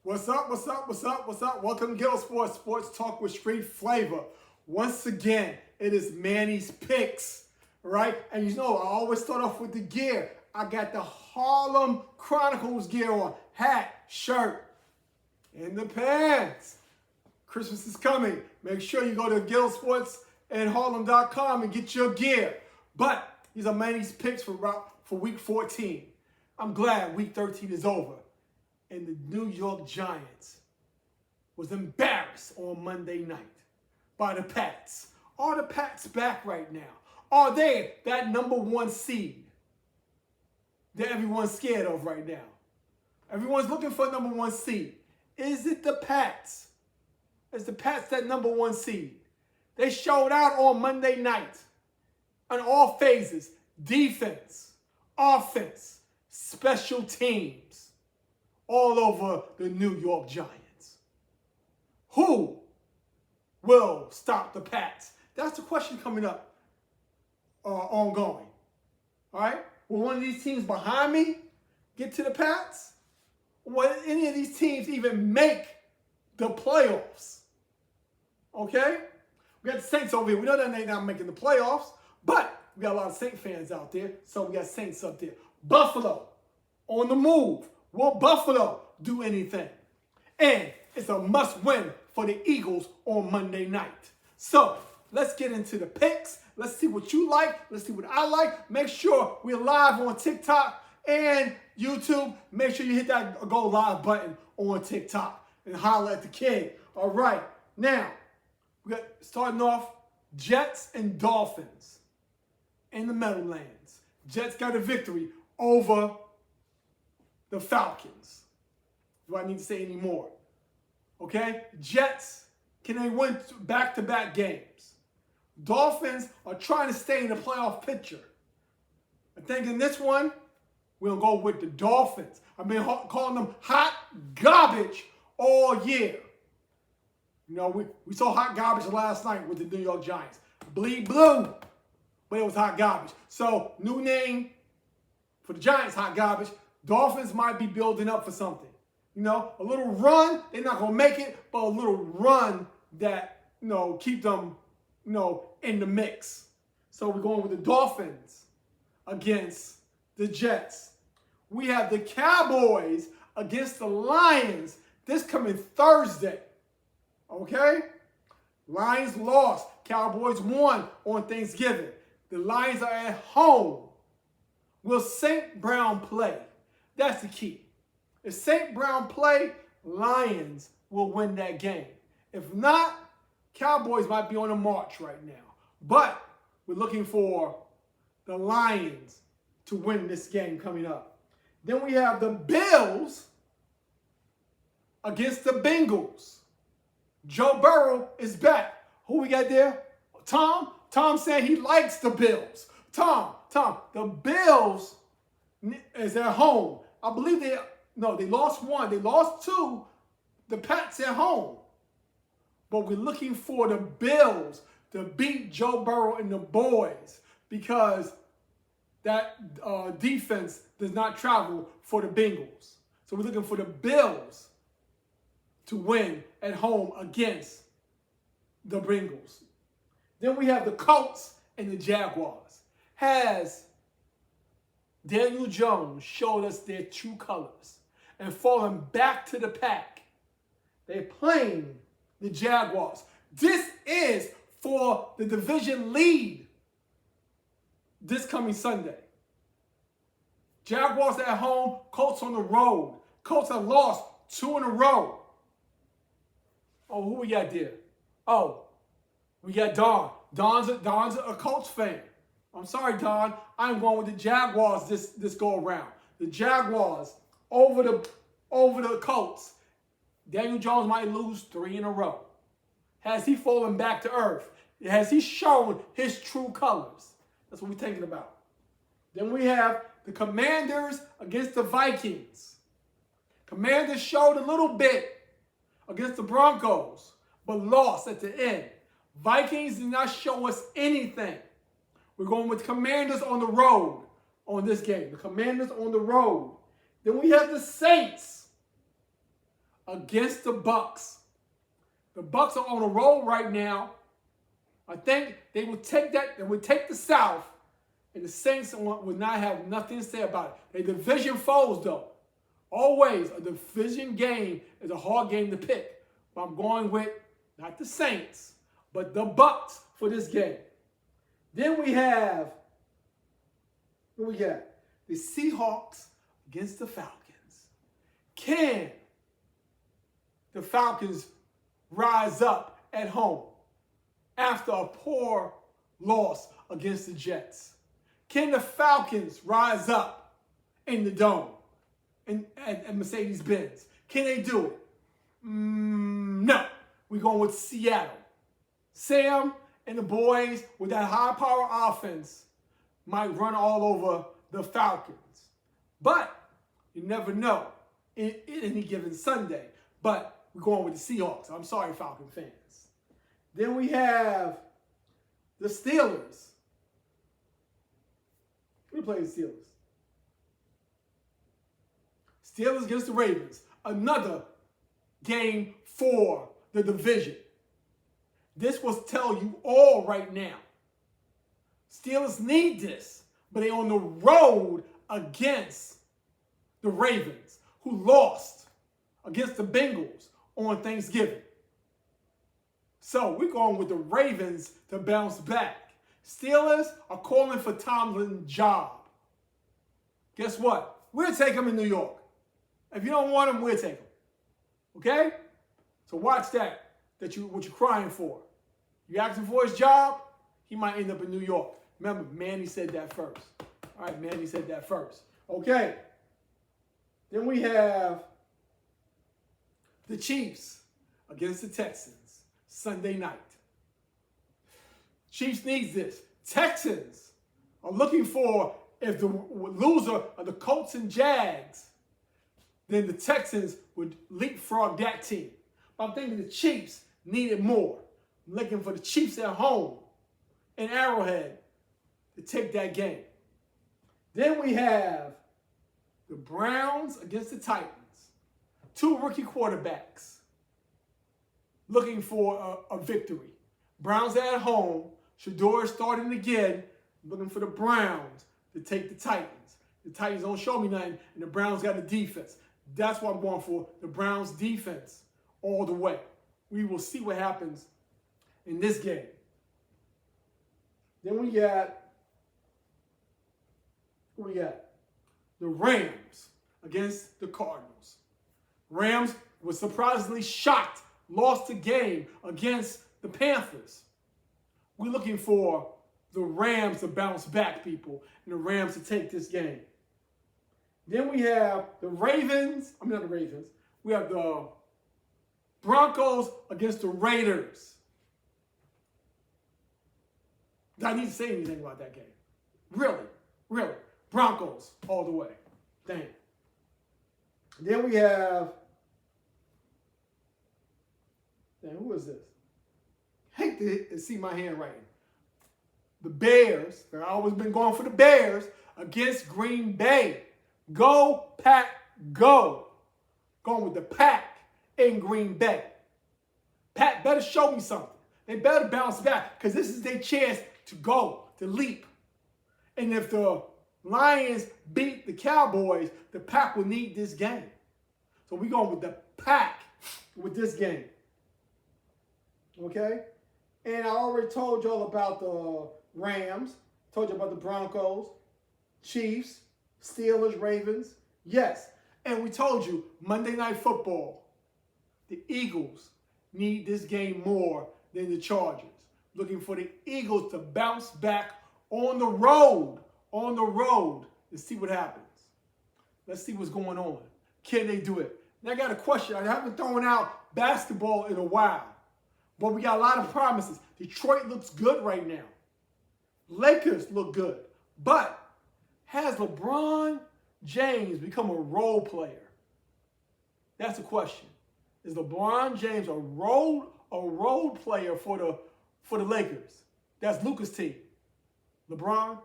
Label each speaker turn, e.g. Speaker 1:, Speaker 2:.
Speaker 1: What's up, what's up, what's up, what's up? Welcome to GHET-TO Sports, sports talk with street flavor. Once again, it is Manny's Picks, right? And you know, I always start off with the gear. I got the Harlem Chronicles gear on. Hat, shirt, and the pants. Christmas is coming. Make sure you go to GHET-TO Sports and Harlem.com and get your gear. But these are Manny's Picks for week 14. I'm glad week 13 is over. And the New York Giants was embarrassed on Monday night by the Pats. Are the Pats back right now? Are they that number one seed that everyone's scared of right now? Everyone's looking for number one seed. Is it the Pats? Is the Pats that number one seed? They showed out on Monday night on all phases: defense, offense, special teams. All over the New York Giants. Who will stop the Pats? That's the question coming up ongoing. All right? Will one of these teams behind me get to the Pats? Will any of these teams even make the playoffs? Okay? We got the Saints over here. We know that they're not making the playoffs, but we got a lot of Saint fans out there, so we got Saints up there. Buffalo on the move. Will Buffalo do anything? And it's a must-win for the Eagles on Monday night. So let's get into the picks. Let's see what you like. Let's see what I like. Make sure we're live on TikTok and YouTube. Make sure you hit that go live button on TikTok and holler at the kid. All right. Now, we got starting off Jets and Dolphins in the Meadowlands. Jets got a victory over the Falcons. Do I need to say any more? Okay? Jets, can they win back-to-back games? Dolphins are trying to stay in the playoff picture. I think in this one, we'll go with the Dolphins. I've been calling them hot garbage all year. You know, we saw hot garbage last night with the New York Giants. Bleed blue, but it was hot garbage. So, new name for the Giants, hot garbage. Dolphins might be building up for something. You know, a little run, they're not going to make it, but a little run that, keep them, in the mix. So we're going with the Dolphins against the Jets. We have the Cowboys against the Lions this coming Thursday. Okay? Lions lost. Cowboys won on Thanksgiving. The Lions are at home. Will St. Brown play? That's the key. If St. Brown play, Lions will win that game. If not, Cowboys might be on a march right now. But we're looking for the Lions to win this game coming up. Then we have the Bills against the Bengals. Joe Burrow is back. Who we got there? Tom. Tom said he likes the Bills. Tom, the Bills is at home. I believe they lost one. They lost two. The Pats at home. But we're looking for the Bills to beat Joe Burrow and the boys because that defense does not travel for the Bengals. So we're looking for the Bills to win at home against the Bengals. Then we have the Colts and the Jaguars. Has Daniel Jones showed us their true colors and fallen back to the pack. They're playing the Jaguars. This is for the division lead this coming Sunday. Jaguars at home, Colts on the road. Colts have lost 2 in a row. Oh, who we got there? Oh, we got Don. Don's a Colts fan. I'm sorry, Don. I'm going with the Jaguars this go around. The Jaguars over the Colts. Daniel Jones might lose 3 in a row. Has he fallen back to earth? Has he shown his true colors? That's what we're thinking about. Then we have the Commanders against the Vikings. Commanders showed a little bit against the Broncos, but lost at the end. Vikings did not show us anything. We're going with Commanders on the road on this game. The Commanders on the road. Then we have the Saints against the Bucks. The Bucks are on a roll right now. I think they would take that. They would take the South, and the Saints would not have nothing to say about it. They're division foes, though. Always a division game is a hard game to pick. But I'm going with not the Saints, but the Bucks for this game. Then we have, who we got? The Seahawks against the Falcons. Can the Falcons rise up at home after a poor loss against the Jets? Can the Falcons rise up in the Dome and Mercedes-Benz? Can they do it? No. We're going with Seattle. Sam and the boys with that high-power offense might run all over the Falcons. But you never know in any given Sunday. But we're going with the Seahawks. I'm sorry, Falcon fans. Then we have the Steelers. We play the Steelers. Steelers against the Ravens. Another game for the division. This will tell you all right now. Steelers need this, but they're on the road against the Ravens, who lost against the Bengals on Thanksgiving. So we're going with the Ravens to bounce back. Steelers are calling for Tomlin's job. Guess what? We'll take him in New York. If you don't want him, we'll take him. Okay? So watch that. What you're crying for. You asking for his job, he might end up in New York. Remember, Manny said that first. All right, Manny said that first. Okay. Then we have the Chiefs against the Texans Sunday night. Chiefs needs this. Texans are looking for, if the loser are the Colts and Jags, then the Texans would leapfrog that team. But I'm thinking the Chiefs need it more. I'm looking for the Chiefs at home in Arrowhead to take that game. Then we have the Browns against the Titans. Two rookie quarterbacks looking for a victory. Browns are at home. Shador is starting again, looking for the Browns to take the Titans. The Titans don't show me nothing, and the Browns got the defense. That's what I'm going for, the Browns defense all the way. We will see what happens in this game. Then we got the Rams against the Cardinals. Rams was surprisingly shocked, lost the game against the Panthers. We're looking for the Rams to bounce back, people, and the Rams to take this game. Then we have the Ravens. I mean, not the Ravens. We have the Broncos against the Raiders. Do I need to say anything about that game? Really? Really? Broncos all the way. Dang. Then we have, who is this? Hate to see my handwriting. The Bears. I've always been going for the Bears against Green Bay. Go, Pack, go. Going with the Pack in Green Bay. Pack better show me something. They better bounce back because this is their chance to go, to leap. And if the Lions beat the Cowboys, the Pack will need this game. So we're going with the Pack with this game. Okay? And I already told y'all about the Rams. Told you about the Broncos, Chiefs, Steelers, Ravens. Yes. And we told you, Monday Night Football, the Eagles need this game more than the Chargers. Looking for the Eagles to bounce back on the road, and see what happens. Let's see what's going on. Can they do it? Now I got a question. I haven't thrown out basketball in a while, but we got a lot of promises. Detroit looks good right now. Lakers look good. But has LeBron James become a role player? That's the question. Is LeBron James a role player for the Lakers? That's Luka's team. LeBron,